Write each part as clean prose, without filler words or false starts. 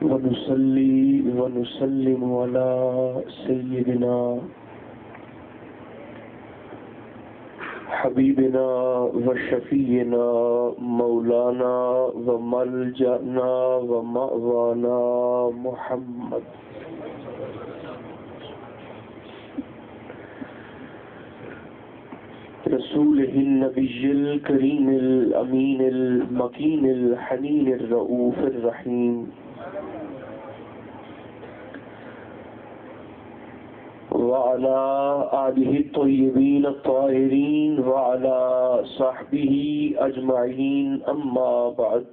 ونصلي ونسلم على سيدنا حبيبنا وشفينا مولانا وملجأنا ومأوانا محمد رسوله النبي الكريم الأمين المكين الحنين الرؤوف الرحيم وعلى آله الطيبين الطاهرين وعلى صحبه أجمعين أما بعد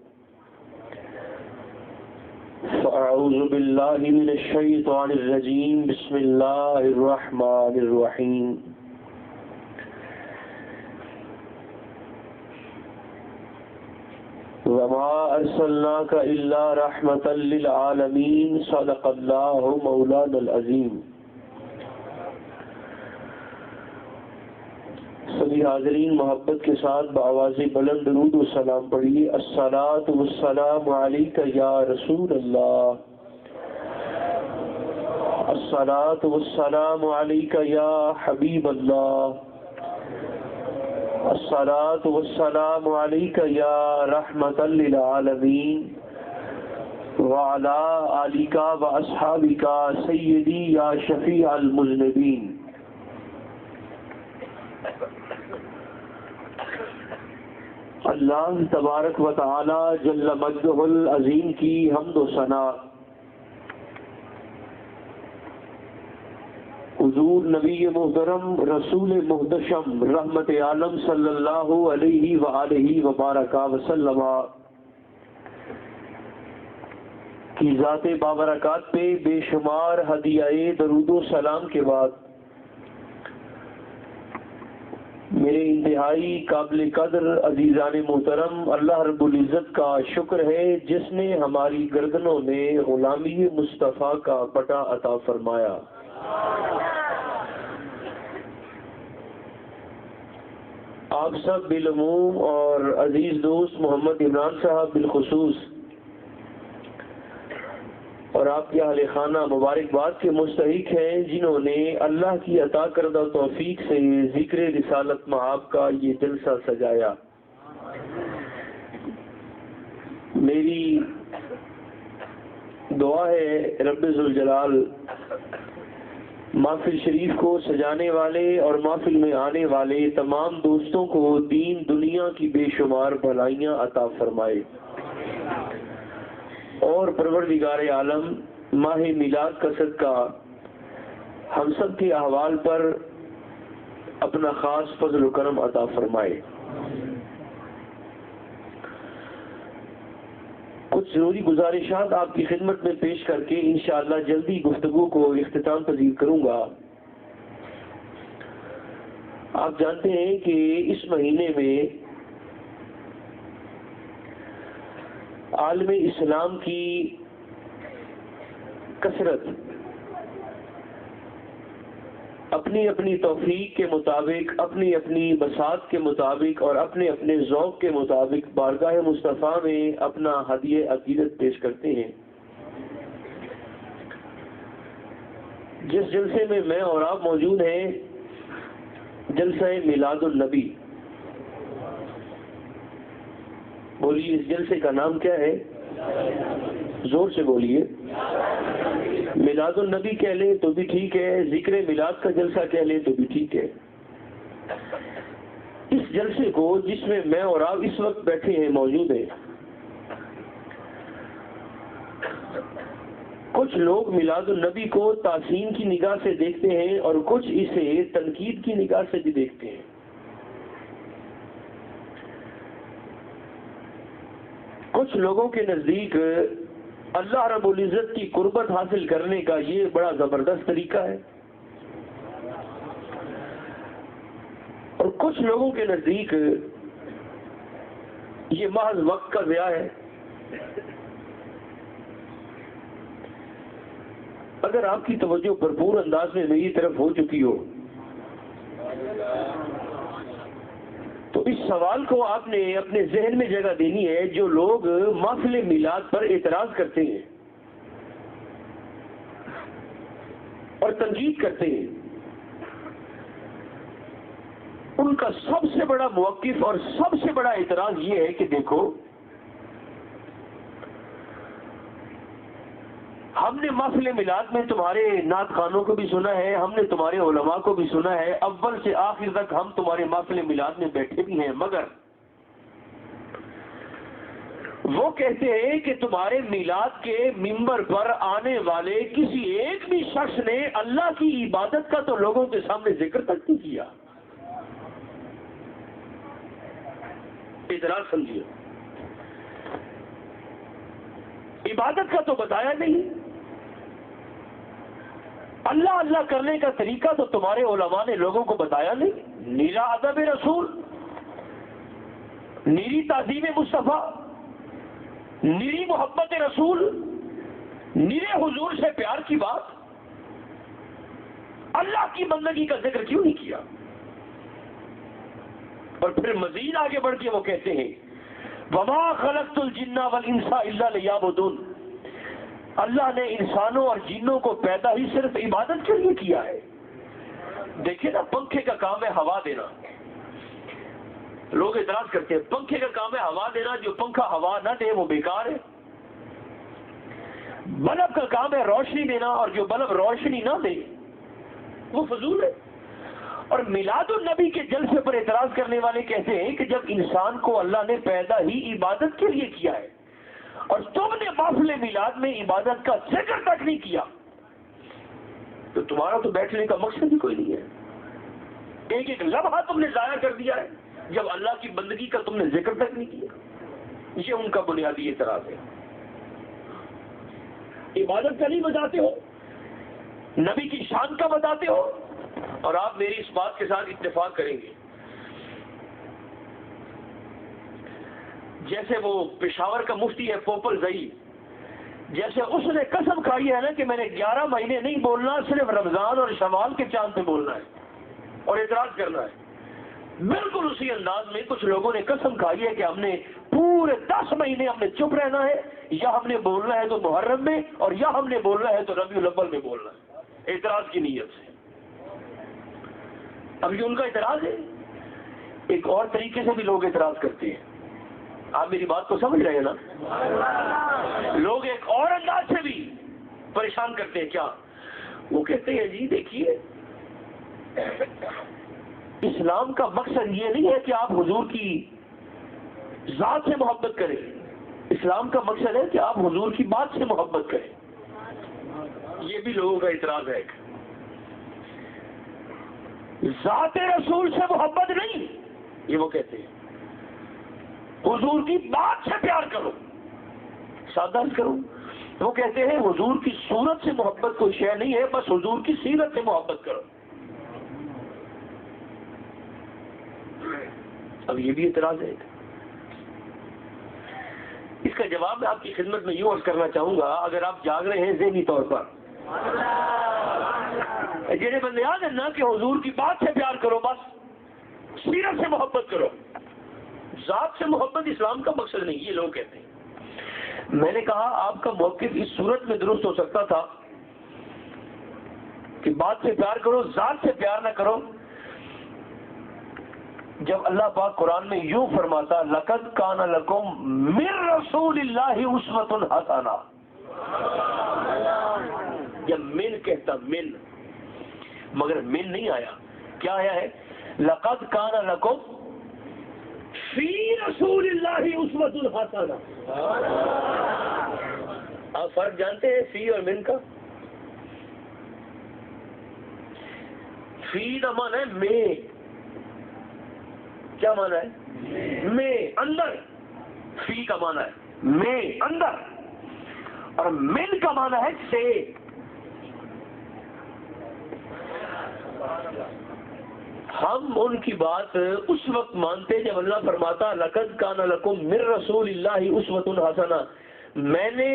فأعوذ بالله من الشيطان الرجيم بسم الله الرحمن الرحيم وما أرسلناك إلا رحمة للعالمين صدق الله مولانا العظيم. سبھی حاضرین محبت کے ساتھ بآواز بلند درود و سلام پڑھیے. الصلاۃ والسلام علیک یا رسول اللہ، الصلاۃ والسلام علیک یا حبیب اللہ، الصلاۃ والسلام علیک یا رحمۃ للعالمین وعلی آلک واصحابک سیدی یا شفیع المذنبین. اللہ تبارک و تعالی جل مجدہ العظیم کی حمد و ثنا حضور نبی محترم رسول محتشم رحمت عالم صلی اللہ علیہ وآلہ وبارک وسلم کی ذات بابرکات پہ بے شمار ہدیہ درود و سلام کے بعد میرے انتہائی قابل قدر عزیزان محترم اللہ رب العزت کا شکر ہے جس نے ہماری گردنوں میں غلامی مصطفیٰ کا پٹا عطا فرمایا. آپ سب بالعموم اور عزیز دوست محمد عمران صاحب بالخصوص اور آپ کے اہل خانہ مبارکباد کے مستحق ہیں جنہوں نے اللہ کی عطا کردہ توفیق سے ذکر رسالت مآب کا یہ جلسہ سجایا. میری دعا ہے رب ذوالجلال محفل شریف کو سجانے والے اور محفل میں آنے والے تمام دوستوں کو دین دنیا کی بے شمار بھلائیاں عطا فرمائے، اور پروردگار عالم ماہ میلاد کا صدقہ ہم سب کے احوال پر اپنا خاص فضل و کرم عطا فرمائے. کچھ ضروری گزارشات آپ کی خدمت میں پیش کر کے انشاءاللہ جلدی گفتگو کو اختتام پذیر کروں گا. آپ جانتے ہیں کہ اس مہینے میں عالم اسلام کی کثرت اپنی اپنی توفیق کے مطابق، اپنی اپنی بساط کے مطابق اور اپنے اپنے ذوق کے مطابق بارگاہ مصطفیٰ میں اپنا ہدیہ عقیدت پیش کرتے ہیں. جس جلسے میں میں اور آپ موجود ہیں جلسہ میلاد النبی. بولیے اس جلسے کا نام کیا ہے؟ زور سے بولیے. میلاد النبی کہہ لیں تو بھی ٹھیک ہے، ذکر میلاد کا جلسہ کہہ لیں تو بھی ٹھیک ہے. اس جلسے کو جس میں میں اور آپ اس وقت بیٹھے ہیں موجود ہیں، کچھ لوگ میلاد النبی کو تحسین کی نگاہ سے دیکھتے ہیں اور کچھ اسے تنقید کی نگاہ سے بھی دیکھتے ہیں. کچھ لوگوں کے نزدیک اللہ رب العزت کی قربت حاصل کرنے کا یہ بڑا زبردست طریقہ ہے، اور کچھ لوگوں کے نزدیک یہ محض وقت کا ضیاع ہے. اگر آپ کی توجہ بھرپور انداز میں میری طرف ہو چکی ہو تو اس سوال کو آپ نے اپنے ذہن میں جگہ دینی ہے. جو لوگ محفل میلاد پر اعتراض کرتے ہیں اور تنقید کرتے ہیں، ان کا سب سے بڑا موقف اور سب سے بڑا اعتراض یہ ہے کہ دیکھو، ہم نے محفل میلاد میں تمہارے نعت خوانوں کو بھی سنا ہے، ہم نے تمہارے علماء کو بھی سنا ہے، اول سے آخر تک ہم تمہارے محفل میلاد میں بیٹھے بھی ہیں، مگر وہ کہتے ہیں کہ تمہارے میلاد کے منبر پر آنے والے کسی ایک بھی شخص نے اللہ کی عبادت کا تو لوگوں کے سامنے ذکر تک نہیں کیا. اعتراض سمجھیے، عبادت کا تو بتایا نہیں، اللہ اللہ کرنے کا طریقہ تو تمہارے علماء نے لوگوں کو بتایا نہیں. نیرا ادب رسول، نیری تعظیم مصطفیٰ، نیری محبت رسول، نیرے حضور سے پیار کی بات، اللہ کی بندگی کا ذکر کیوں نہیں کیا؟ اور پھر مزید آگے بڑھ کے وہ کہتے ہیں وَمَا خَلَقْتُ الْجِنَّ وَالْإِنسَ إِلَّا لِيَعْبُدُونِ، اللہ نے انسانوں اور جنوں کو پیدا ہی صرف عبادت کے لیے کیا ہے. دیکھیں نا، پنکھے کا کام ہے ہوا دینا. لوگ اعتراض کرتے ہیں پنکھے کا کام ہے ہوا دینا، جو پنکھا ہوا نہ دے وہ بیکار ہے. بلب کا کام ہے روشنی دینا، اور جو بلب روشنی نہ دے وہ فضول ہے. اور میلاد النبی کے جلسے پر اعتراض کرنے والے کہتے ہیں کہ جب انسان کو اللہ نے پیدا ہی عبادت کے لیے کیا ہے اور تم نے محفل میلاد میں عبادت کا ذکر تک نہیں کیا تو تمہارا تو بیٹھنے کا مقصد ہی کوئی نہیں ہے. ایک ایک لمحہ تم نے ضائع کر دیا ہے جب اللہ کی بندگی کا تم نے ذکر تک نہیں کیا. یہ ان کا بنیادی اعتراض ہے. عبادت کا نہیں بتاتے ہو، نبی کی شان کا بتاتے ہو، اور آپ میری اس بات کے ساتھ اتفاق کریں گے جیسے وہ پشاور کا مفتی ہے پوپل زئی، جیسے اس نے قسم کھائی ہے نا کہ میں نے 11 مہینے نہیں بولنا، صرف رمضان اور شوال کے چاند پہ بولنا ہے اور اعتراض کرنا ہے. بالکل اسی انداز میں کچھ لوگوں نے قسم کھائی ہے کہ ہم نے پورے 10 مہینے ہم نے چپ رہنا ہے، یا ہم نے بولنا ہے تو محرم میں، اور یا ہم نے بولنا ہے تو ربیع الاول میں بولنا ہے، اعتراض کی نیت سے. اب یہ ان کا اعتراض ہے. ایک اور طریقے سے بھی لوگ اعتراض کرتے ہیں. آپ میری بات کو سمجھ رہے ہیں نا؟ لوگ ایک اور انداز سے بھی پریشان کرتے ہیں. کیا وہ کہتے ہیں جی دیکھیے، اسلام کا مقصد یہ نہیں ہے کہ آپ حضور کی ذات سے محبت کریں، اسلام کا مقصد ہے کہ آپ حضور کی بات سے محبت کریں. یہ بھی لوگوں کا اعتراض ہے. ذات رسول سے محبت نہیں، یہ وہ کہتے ہیں حضور کی بات سے پیار کرو. سادہ کرو، وہ کہتے ہیں حضور کی صورت سے محبت کوئی شے نہیں ہے، بس حضور کی سیرت سے محبت کرو. اب یہ بھی اعتراض ہے. اس کا جواب میں آپ کی خدمت میں یوں عرض کرنا چاہوں گا، اگر آپ جاگ رہے ہیں ذہنی طور پر، جنہیں بندے یاد ہے نا کہ حضور کی بات سے پیار کرو، بس سیرت سے محبت کرو، ذات سے محبت اسلام کا مقصد نہیں، یہ لوگ کہتے ہیں. میں نے کہا آپ کا موقف اس صورت میں درست ہو سکتا تھا کہ بات سے پیار کرو، ذات سے پیار نہ کرو، جب اللہ پاک قرآن میں یوں فرماتا لَقَدْ كَانَ لَكُمْ مِن رَسُولِ اللَّهِ أُسْوَةٌ حَسَنَةٌ. جب من کہتا من، مگر من نہیں آیا، کیا آیا ہے؟ لَقَدْ كَانَ لَكُمْ فِي رَسُولِ اللَّهِ أُسْوَةٌ حَسَنَةٌ. آپ فرق جانتے ہیں فی اور من کا؟ فی کا معنی ہے میں، کیا معنی ہے؟ میں، اندر. فی کا معنی ہے میں، اندر. اور من کا معنی ہے سے. ہم ان کی بات اس وقت مانتے جب اللہ فرماتا لَقَدْ كَانَ لَكُمْ مِن رَّسُولِ اللَّهِ أُسْوَةٌ حَسَنَةٌ. میں نے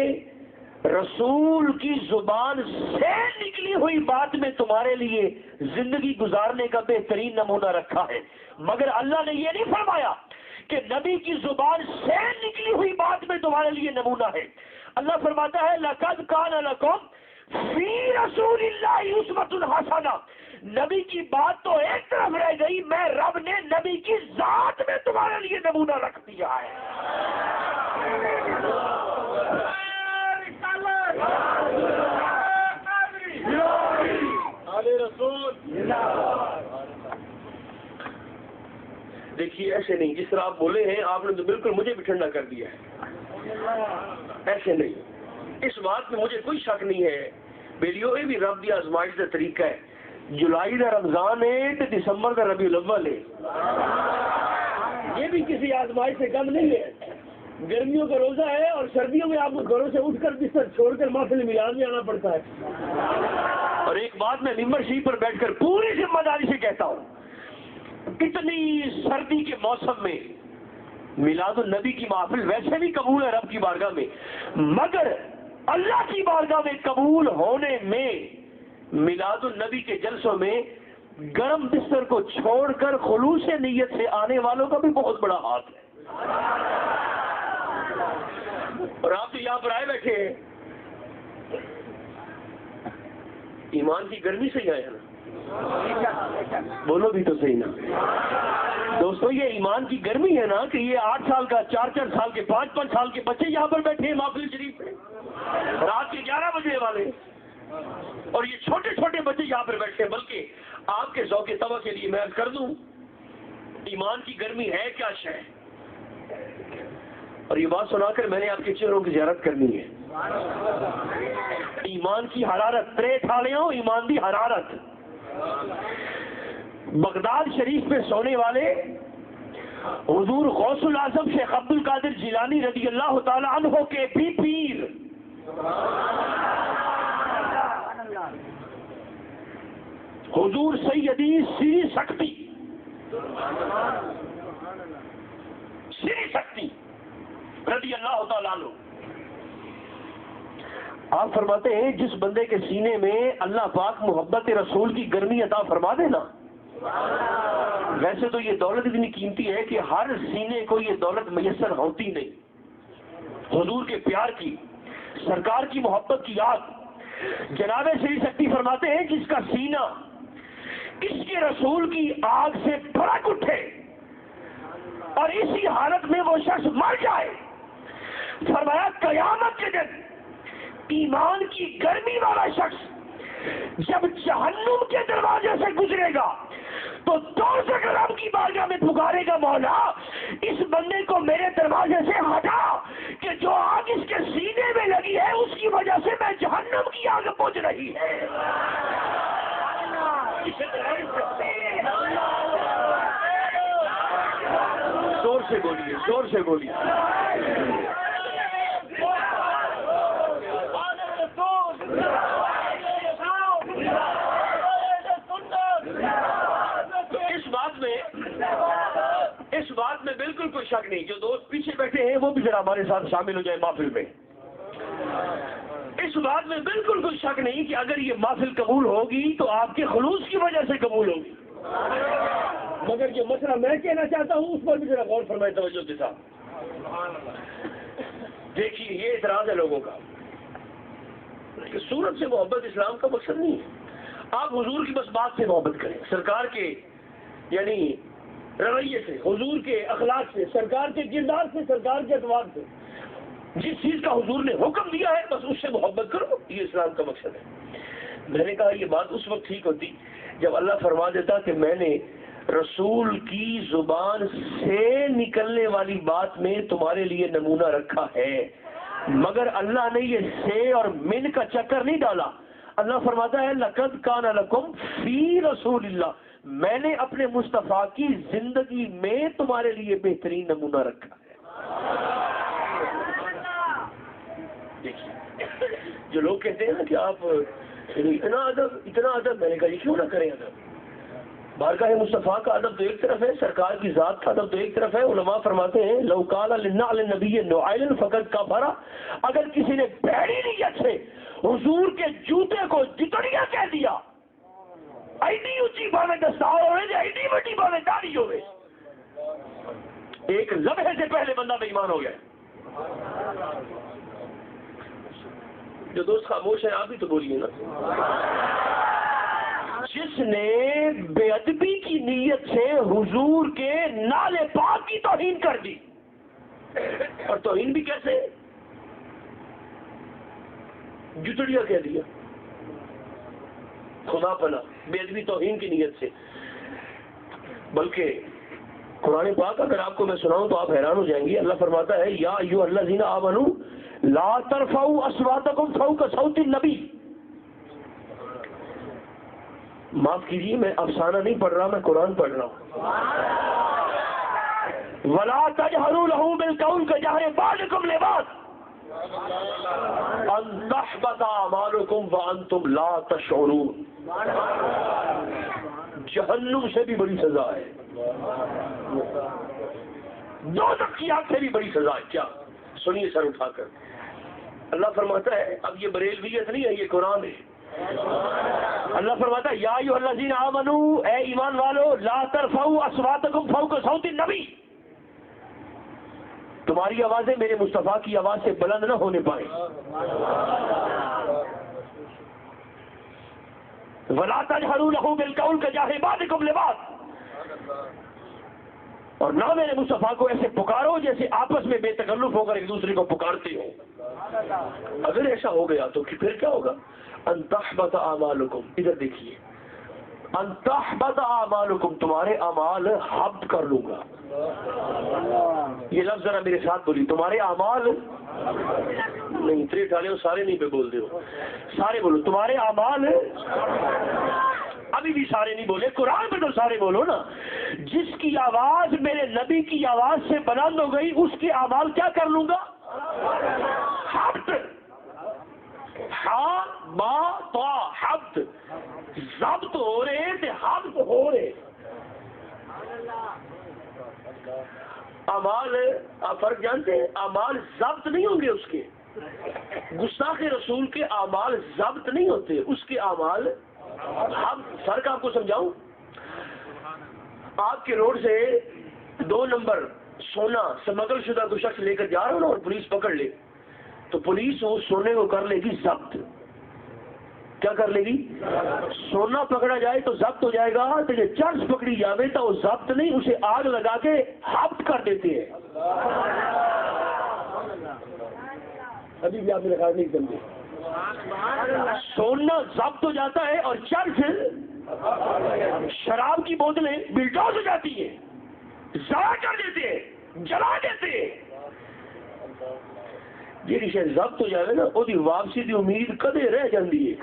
رسول کی زبان سے نکلی ہوئی بات میں تمہارے لیے زندگی گزارنے کا بہترین نمونہ رکھا ہے، مگر اللہ نے یہ نہیں فرمایا کہ نبی کی زبان سے نکلی ہوئی بات میں تمہارے لیے نمونہ ہے۔ اللہ فرماتا ہے لَقَدْ كَانَ لَكُمْ فِي رَسُولِ اللَّهِ أُسْوَةٌ حَسَنَةٌ، نبی کی بات تو ایک طرف رہ گئی، میں رب نے نبی کی ذات میں تمہارے لیے نمونہ رکھ دیا ہے۔ دیکھیے ایسے نہیں، جس طرح آپ بولے ہیں آپ نے تو بالکل مجھے بھی ٹھنڈا کر دیا ہے، ایسے نہیں، اس بات میں مجھے کوئی شک نہیں ہے بیلیو، یہ بھی رب دی آزمائش کا طریقہ ہے۔ جولائی کا رمضان ہے تو دسمبر کا ربیع الاول ہے، یہ بھی کسی آزمائش سے کم نہیں ہے۔ گرمیوں کا روزہ ہے اور سردیوں میں آپ کو گھروں سے اٹھ کر بستر چھوڑ کر محفل میلاد میں آنا پڑتا ہے۔ اور ایک بات میں ممبر شریف پر بیٹھ کر پوری ذمہ داری سے کہتا ہوں، اتنی سردی کے موسم میں میلاد النبی کی محفل ویسے بھی قبول ہے رب کی بارگاہ میں، مگر اللہ کی بارگاہ میں قبول ہونے میں میلاد النبی کے جلسوں میں گرم بستر کو چھوڑ کر خلوص نیت سے آنے والوں کا بھی بہت بڑا ہاتھ ہے۔ اور آپ تو یہاں پر آئے بیٹھے ہیں، ایمان کی گرمی سے ہی آئے نا، بولو بھی تو صحیح نا دوستو، یہ ایمان کی گرمی ہے نا کہ یہ 8 سال کا، 4 سال کے، 5 سال کے بچے یہاں پر بیٹھے ہیں محفل شریف میں، رات کے 11 بجے والے، اور یہ چھوٹے چھوٹے بچے یہاں پر بیٹھے ہیں۔ بلکہ آپ کے ذوق طبع کے لیے میں عرض کر دوں، ایمان کی گرمی ہے کیا شے، اور یہ بات سنا کر میں نے آپ کے چہروں کی زیارت کرنی ہے۔ ایمان کی حرارت ترے ٹھالیوں، ایمان دی حرارت۔ بغداد شریف میں سونے والے حضور غوث الاعظم شیخ عبد القادر جیلانی رضی اللہ تعالی عنہ کے بھی پیر حضور سیدی سری سکتی رضی اللہ تعالیٰ عنہ، آپ فرماتے ہیں جس بندے کے سینے میں اللہ پاک محبت رسول کی گرمی عطا فرما دے نا، ویسے تو یہ دولت اتنی قیمتی ہے کہ ہر سینے کو یہ دولت میسر ہوتی نہیں، حضور کے پیار کی، سرکار کی محبت کی یاد۔ جناب سری سکتی فرماتے ہیں جس کا سینہ اس کے رسول کی آگ سے بھڑک اٹھے اور اسی حالت میں وہ شخص مر جائے، فرمایا قیامت کے دن ایمان کی گرمی والا شخص جب جہنم کے دروازے سے گزرے گا تو دوزخ رب کی بارگاہ میں پکارے گا، مولا اس بندے کو میرے دروازے سے ہٹا کہ جو آگ اس کے سینے میں لگی ہے اس کی وجہ سے میں جہنم کی آگ پہنچ رہی ہے۔ زور سے بولیے، زور سے بولیے۔ اس بات میں بالکل کوئی شک نہیں، جو دوست پیچھے بیٹھے ہیں وہ بھی ذرا ہمارے ساتھ شامل ہو جائے محفل میں۔ اس بات میں بالکل کوئی شک نہیں کہ اگر یہ محفل قبول ہوگی تو آپ کے خلوص کی وجہ سے قبول ہوگی، مگر جو مسئلہ میں کہنا چاہتا ہوں اس پر بھی ذرا غور فرمائے توجہ کے ساتھ۔ دیکھیے یہ اعتراض ہے لوگوں کا کہ صورت سے محبت اسلام کا مقصد نہیں ہے، آپ حضور کی بس بات سے محبت کریں، سرکار کے یعنی رویے سے، حضور کے اخلاق سے، سرکار کے کردار سے، سرکار کے اعتبار سے، جس چیز کا حضور نے حکم دیا ہے بس اس سے محبت کرو، یہ اسلام کا مقصد ہے۔ میں نے کہا یہ بات اس وقت ٹھیک ہوتی جب اللہ فرما دیتا کہ میں نے رسول کی زبان سے نکلنے والی بات میں تمہارے لیے نمونہ رکھا ہے، مگر اللہ نے یہ سے اور من کا چکر نہیں ڈالا۔ اللہ فرماتا ہے لَقَدْ كَانَ لَكُمْ فِي رَسُولِ اللَّهِ، میں نے اپنے مصطفیٰ کی زندگی میں تمہارے لیے بہترین نمونہ رکھا ہے۔ دیکھیے جو لوگ کہتے ہیں نا کہ آپ اتنا ادب، میں نے کہا یہ کیوں نہ کریں ادب، بارگاہ مصطفیٰ کا ادب تو ایک طرف ہے، سرکار کی ذات کا ادب تو ایک طرف ہے۔ علماء فرماتے ہیں لو قال للنعل النبی نعیل فقد کفر، اگر کسی نے بھڑی نیت سے حضور کے جوتے کو جتڑیاں کہہ دیا، ایڈی اونچی باویں دستار ہوئے، ایڈی بڑی باویں داڑھی ہوئے، ایک لمحے سے پہلے بندہ بے ایمان ہو گیا۔ جو دوست خاموش ہیں آپ بھی تو بولیے نا۔ جس نے بے ادبی کی نیت سے حضور کے نال پاک کی توہین کر دی، اور توہین بھی کیسے؟ جتڑیاں کہہ دیا، خدا پناہ، بے ادبی توہین کی نیت سے۔ بلکہ قرآن پاک اگر آپ کو میں سناؤں تو آپ حیران ہو جائیں گے۔ اللہ فرماتا ہے یا ایھا الذین آمنوا لا ترفعوا اصواتکم فوق صوت النبی۔ معاف کیجیے میں افسانہ نہیں پڑھ رہا، میں قرآن پڑھ رہا ہوں۔ ولا تجہروا لہ بالقول کجہر بعضکم لبعض ان تحبط اعمالکم وانتم لا تشعرون۔ جہنم سے بھی بڑی سزا ہے، دوزخ کی آگ سے بھی بڑی سزا ہے۔ کیا سنیے سر اٹھا کر، اللہ فرماتا ہے، اب یہ بریلویت نہیں ہے، یہ قرآن ہے۔ اللہ فرماتا ہے یا ایھا الذین آمنوا، اے ایمان والو، لا ترفعوا اصواتکم فوق صوت النبی، تمہاری آوازیں میرے مصطفیٰ کی آواز سے بلند نہ ہونے پائیں۔ ولا تجہروا لہ بالقول کجہر بعضکم لبعض، اور نہ میرے مصطفیٰ کو ایسے پکارو جیسے آپس میں بے تکلف ہو کر ایک دوسرے کو پکارتے ہو۔ اگر ایسا ہو گیا تو پھر کیا ہوگا؟ ان تحبط اعمالکم، ادھر دیکھیے، ان تحبط اعمالکم، تمہارے اعمال حبط کر لوں گا۔ یہ لفظ ذرا میرے ساتھ بولی، تمہارے اعمال نہیں تری ٹھالے ہو، سارے نہیں پہ بول دے ہو، سارے بولو، تمہارے اعمال، ابھی بھی سارے نہیں بولے، قرآن میں تو سارے بولو نا۔ جس کی آواز میرے نبی کی آواز سے بلند ہو گئی اس کے اعمال کیا کر لوں گا؟ حبط، ہا با تا، حبط، ضبط ہو رہے تھے، حبط ہو رہے۔ اعمال آپ فرق جانتے ہیں؟ اعمال ضبط نہیں ہوں گے اس کے، گستاخ رسول کے اعمال ضبط نہیں ہوتے، اس کے اعمال حبط۔ فرق آپ کو سمجھاؤں، آپ کے روڈ سے 2 نمبر سونا سمگل شدہ کو شخص لے کر جا رہا ہو نا، اور پولیس پکڑ لے تو پولیس اس سونے کو کر لے گی ضبط۔ کیا کر لے گی؟ سونا پکڑا جائے تو ضبط ہو جائے گا، تو یہ چرس پکڑی جاوے تو وہ ضبط نہیں، اسے آگ لگا کے حبط کر دیتے ہیں۔ ابھی بھی آپ نے رکھا نہیں کرتے، سونا ضبط ہو جاتا ہے اور چرس، شراب کی بوتلیں بلڈوز ہو جاتی ہیں، ضائع کر دیتے ہیں، جلا دیتے ہیں۔ جی شاید ضبط ہو جائے نا، وہ واپسی کی امید کدے رہ جاتی ہے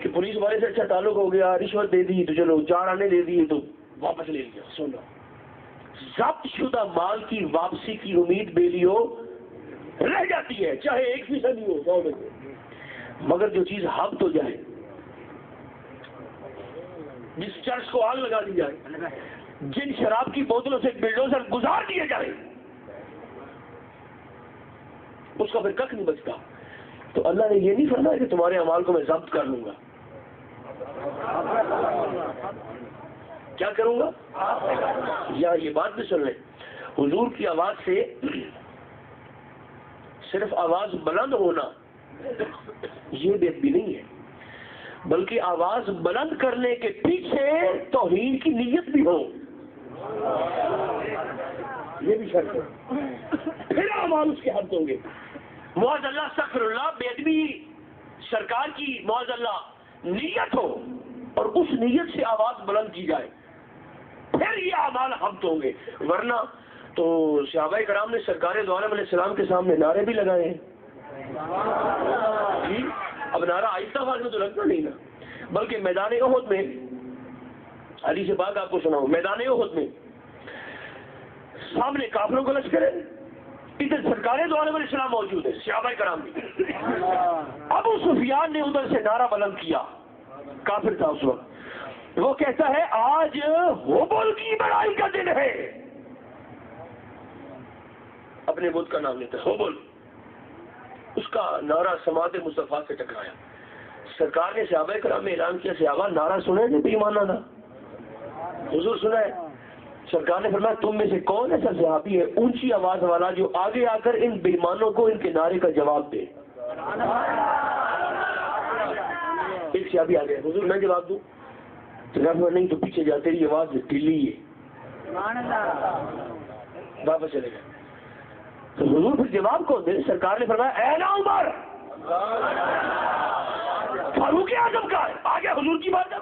کہ پولیس والے سے اچھا تعلق ہو گیا، رشوت دے دی تو چلو 4 آنے دے دیے تو واپس لے لیا۔ سونا ضبط شدہ مال کی واپسی کی امید بے لیو رہ جاتی ہے، چاہے 1% ہی ہو 100 میں سے۔ مگر جو چیز حبط ہو جائے، جس چرچ کو آگ لگا دی جائے، جن شراب کی بوتلوں سے بلڈوزر گزار دیے جائے، اس کا پھر کک نہیں بچتا۔ تو اللہ نے یہ نہیں فرمایا کہ تمہارے اعمال کو میں ضبط کر لوں گا۔ کیا کروں گا؟ یا یہ بات بھی سن لیں، حضور کی آواز سے صرف آواز بلند ہونا یہ بے ادبی نہیں ہے، بلکہ آواز بلند کرنے کے پیچھے توہین کی نیت بھی ہو، یہ بھی شرط ہے، پھر اعمال اس کے حد ہوں گے۔ معاذ اللہ، استغفر اللہ، بے ادبی سرکار کی معاذ اللہ نیت ہو اور اس نیت سے آواز بلند کی جائے، پھر یہ اعمال حبط ہوں گے۔ ورنہ تو صحابہ کرام نے سرکار دو عالم علیہ السلام کے سامنے نعرے بھی لگائے ہیں جی۔ اب نعرہ آہستہ آواز میں تو لگتا نہیں نا، بلکہ میدان احد میں، حدیث پاک آپ کو سناؤں، میدان احد میں سامنے کافروں کا لشکر ہے، ادھر سرکار دو عالم علیہ السلام موجود ہے، صحابہ کرام بھی۔ ابو سفیان نے ادھر سے نعرہ بلند کیا، کافر تھا اس وقت، وہ کہتا ہے آج ہبل کی بڑائی کا دن ہے، اپنے بت کا نام لیتا ہے ہبل. اس کا نعرہ سماعت مصطفیٰ سے ٹکرایا. سرکار نے صحابہ کرام میں اعلان کیا، صحابہ نعرہ سنا ہے بے ایمانہ تھا؟ حضور سنا ہے. سرکار نے فرمایا تم میں سے کون ایسا صحابی ہے اونچی آواز والا جو آگے آ کر ان بے ایمانوں کو ان کے نعرے کا جواب دے. ایک صحابی آ گئے، حضور میں جواب دوں؟ نہیں تو پیچھے جا، تیری آواز ڈھیلی ہے. واپس چلے گئے. تو حضور پھر جواب کون دے؟ سرکار نے فرمایا اے نا عمر، فاروق اعظم کا ہے. آ گیا حضور کی بات.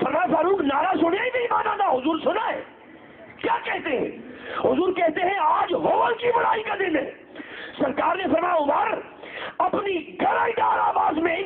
فرمایا فاروق نعرہ سنے ہی نہیں مانا تھا. حضور سنا ہے. کیا کہتے ہیں؟ حضور کہتے ہیں آج ہول کی بڑائی کا دن ہے. سرکار نے فرمایا عمر اپنی گڑائی دار آواز میں